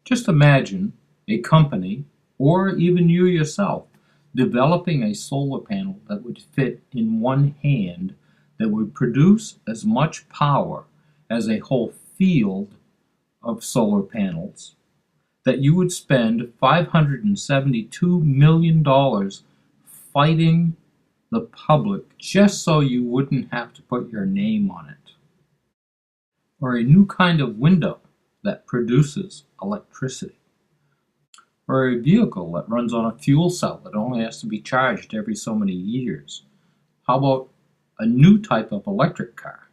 Just imagine a company, or even you yourself, developing a solar panel that would fit in one hand that would produce as much power as a whole field of solar panels, that you would spend $572 million fighting the public just so you wouldn't have to put your name on it. Or a new kind of window that produces electricity. Or a vehicle that runs on a fuel cell that only has to be charged every so many years. How about a new type of electric car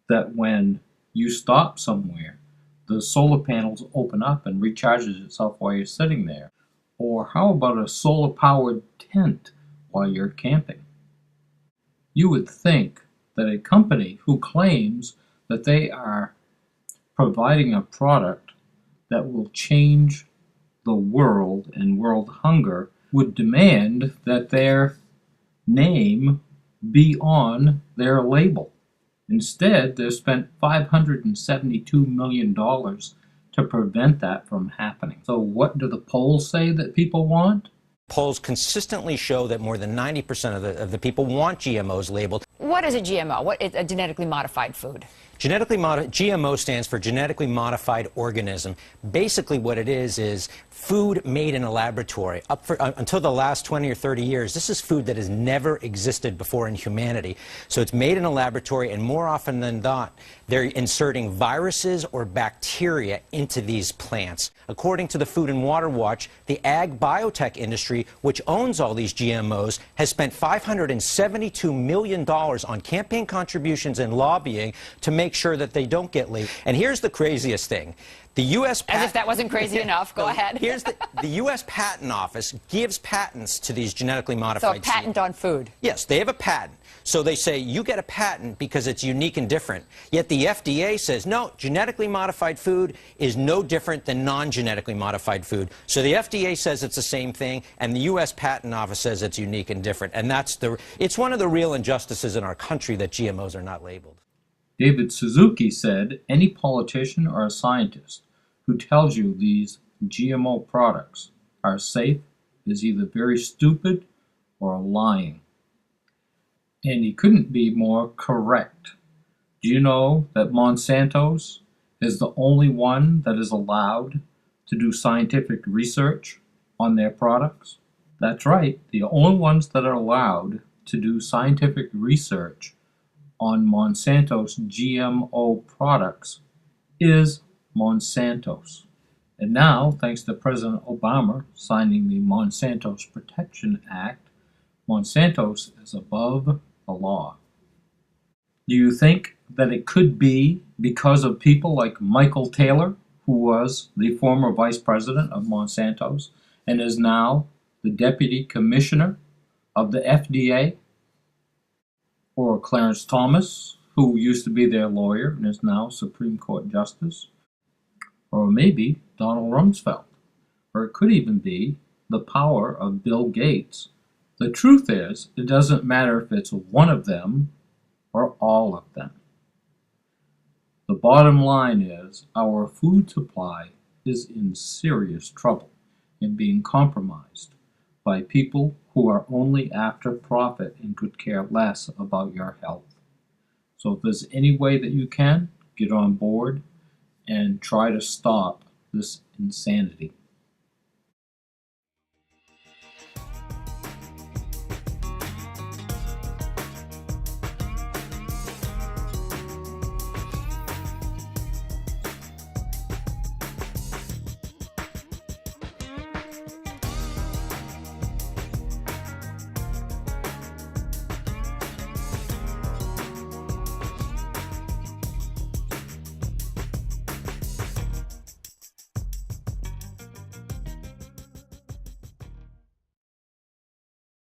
that when you stop somewhere, the solar panels open up and recharges itself while you're sitting there? Or how about a solar-powered tent while you're camping? You would think that a company who claims that they are providing a product that will change the world and world hunger would demand that their name be on their label. Instead, they've spent $572 million to prevent that from happening. So what do the polls say that people want? Polls consistently show that more than 90% of the people want GMOs labeled. What is a GMO? What is a genetically modified food? GMO stands for genetically modified organism. Basically what it is food made in a laboratory. Until the last 20 or 30 years, this is food that has never existed before in humanity. So it's made in a laboratory, and more often than not, they're inserting viruses or bacteria into these plants. According to the Food and Water Watch, the ag biotech industry, which owns all these GMOs, has spent $572 million on campaign contributions and lobbying to make sure that they don't get labeled. And here's the craziest thing. The U.S. As if that wasn't crazy enough. Go ahead. Here's the U.S. Patent Office gives patents to these genetically modified So a patent on food. Yes, they have a patent. So they say you get a patent because it's unique and different. Yet the FDA says, no, genetically modified food is no different than non-genetically modified food. So the FDA says it's the same thing, and the U.S. Patent Office says it's unique and different. And it's one of the real injustices in our country that GMOs are not labeled. David Suzuki said, any politician or a scientist who tells you these GMO products are safe is either very stupid or lying. And he couldn't be more correct. Do you know that Monsanto's is the only one that is allowed to do scientific research on their products? That's right, the only ones that are allowed to do scientific research on Monsanto's GMO products is Monsanto's. And now, thanks to President Obama signing the Monsanto's Protection Act, Monsanto's is above the law. Do you think that it could be because of people like Michael Taylor, who was the former vice president of Monsanto's and is now the deputy commissioner of the FDA? Or Clarence Thomas, who used to be their lawyer and is now Supreme Court Justice? Or maybe Donald Rumsfeld. Or it could even be the power of Bill Gates. The truth is, it doesn't matter if it's one of them or all of them. The bottom line is our food supply is in serious trouble and being compromised by people who are only after profit and could care less about your health. So if there's any way that you can, get on board and try to stop this insanity.